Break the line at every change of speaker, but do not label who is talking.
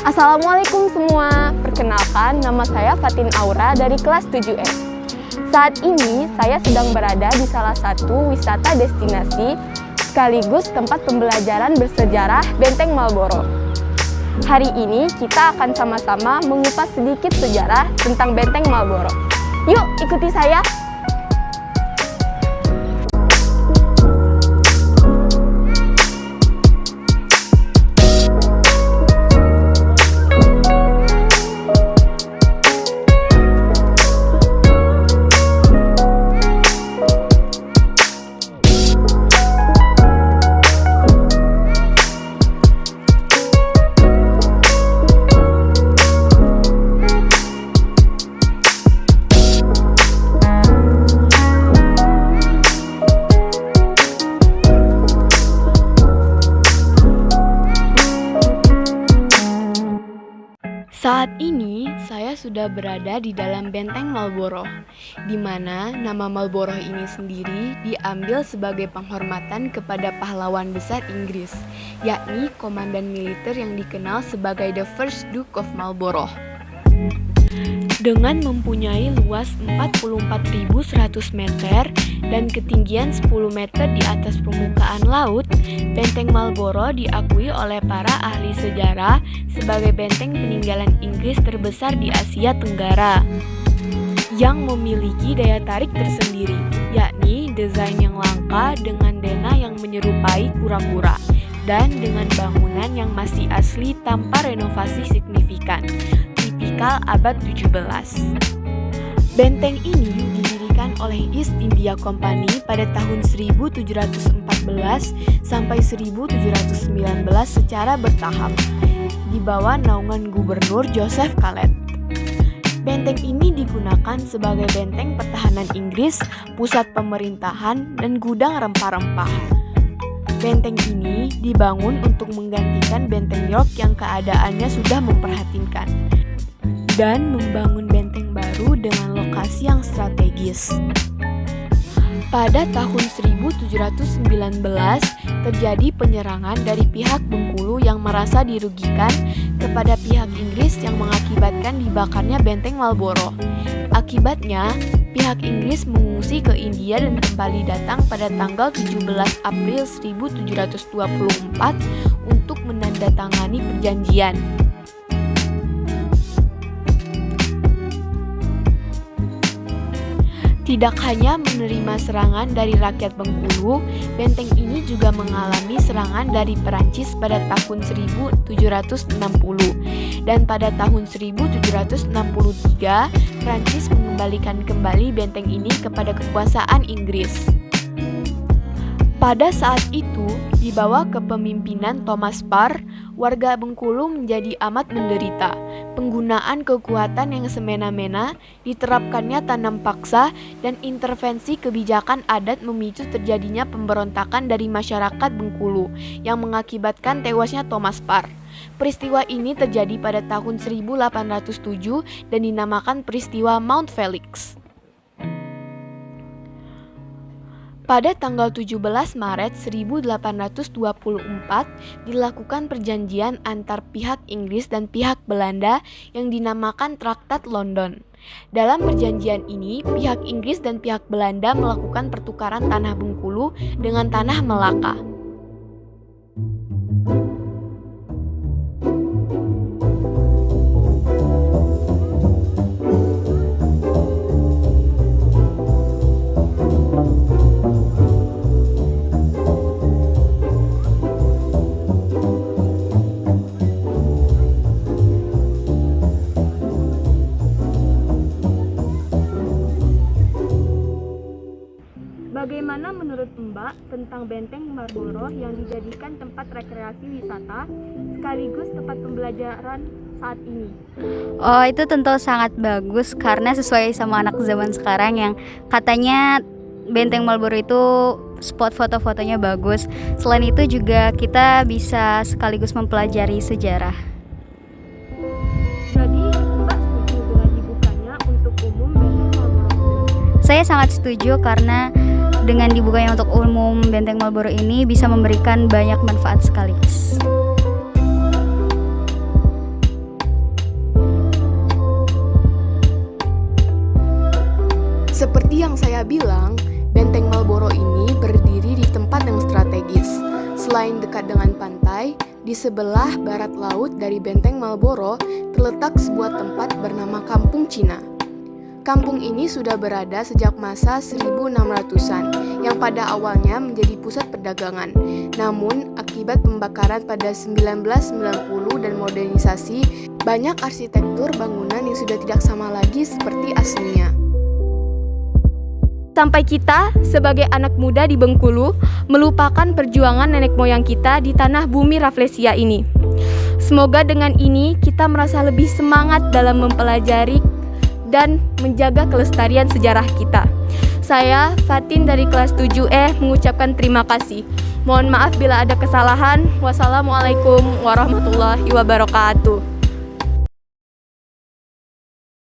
Assalamualaikum semua, perkenalkan nama saya Fatin Aura dari kelas 7S. Saat ini saya sedang berada di salah satu wisata destinasi sekaligus tempat pembelajaran bersejarah Benteng Marlborough. Hari ini kita akan sama-sama mengupas sedikit sejarah tentang Benteng Marlborough. Yuk ikuti saya! Saat ini saya sudah berada di dalam Benteng Marlborough, di mana nama Marlborough ini sendiri diambil sebagai penghormatan kepada pahlawan besar Inggris, yakni komandan militer yang dikenal sebagai The First Duke of Marlborough. Dengan mempunyai luas 44.100 meter dan ketinggian 10 meter di atas permukaan laut, Benteng Marlborough diakui oleh para ahli sejarah sebagai benteng peninggalan Inggris terbesar di Asia Tenggara, yang memiliki daya tarik tersendiri, yakni desain yang langka dengan dena yang menyerupai kura-kura, dan dengan bangunan yang masih asli tanpa renovasi signifikan, tipikal abad 17. Benteng ini didirikan oleh East India Company pada tahun 1714 sampai 1719 secara bertahap, di bawah naungan Gubernur Joseph Caled. Benteng ini digunakan sebagai benteng pertahanan Inggris, pusat pemerintahan, dan gudang rempah-rempah. Benteng ini dibangun untuk menggantikan Benteng York yang keadaannya sudah memprihatinkan, dan membangun benteng baru dengan lokasi yang strategis. Pada tahun 1719 terjadi penyerangan dari pihak Bengkulu yang merasa dirugikan kepada pihak Inggris yang mengakibatkan dibakarnya Benteng Marlborough. Akibatnya, pihak Inggris mengungsi ke India dan kembali datang pada tanggal 17 April 1724 untuk menandatangani perjanjian. Tidak hanya menerima serangan dari rakyat Bengkulu, benteng ini juga mengalami serangan dari Perancis pada tahun 1760. Dan pada tahun 1763, Perancis mengembalikan kembali benteng ini kepada kekuasaan Inggris. Pada saat itu, di bawah kepemimpinan Thomas Parr, warga Bengkulu menjadi amat menderita. Penggunaan kekuatan yang semena-mena, diterapkannya tanam paksa, dan intervensi kebijakan adat memicu terjadinya pemberontakan dari masyarakat Bengkulu yang mengakibatkan tewasnya Thomas Parr. Peristiwa ini terjadi pada tahun 1807 dan dinamakan peristiwa Mount Felix. Pada tanggal 17 Maret 1824 dilakukan perjanjian antar pihak Inggris dan pihak Belanda yang dinamakan Traktat London. Dalam perjanjian ini, pihak Inggris dan pihak Belanda melakukan pertukaran tanah Bengkulu dengan tanah Melaka. Bagaimana menurut Mbak tentang Benteng Marlborough yang dijadikan tempat rekreasi wisata sekaligus tempat pembelajaran saat ini?
Oh, itu tentu sangat bagus karena sesuai sama anak zaman sekarang yang katanya Benteng Marlborough itu spot foto-fotonya bagus. Selain itu juga kita bisa sekaligus mempelajari sejarah.
Jadi, Mbak setuju dengan dibukanya untuk umum Benteng Marlborough?
Saya sangat setuju karena dengan dibukanya untuk umum Benteng Marlborough ini bisa memberikan banyak manfaat sekaligus.
Seperti yang saya bilang, Benteng Marlborough ini berdiri di tempat yang strategis. Selain dekat dengan pantai, di sebelah barat laut dari Benteng Marlborough terletak sebuah tempat bernama Kampung Cina. Kampung ini sudah berada sejak masa 1600-an, yang pada awalnya menjadi pusat perdagangan. Namun, akibat pembakaran pada 1990 dan modernisasi, banyak arsitektur bangunan yang sudah tidak sama lagi seperti aslinya.
Sampai kita, sebagai anak muda di Bengkulu, melupakan perjuangan nenek moyang kita di tanah bumi Rafflesia ini. Semoga dengan ini kita merasa lebih semangat dalam mempelajari dan menjaga kelestarian sejarah kita. Saya, Fatin dari kelas 7E, mengucapkan terima kasih. Mohon maaf bila ada kesalahan. Wassalamualaikum warahmatullahi wabarakatuh.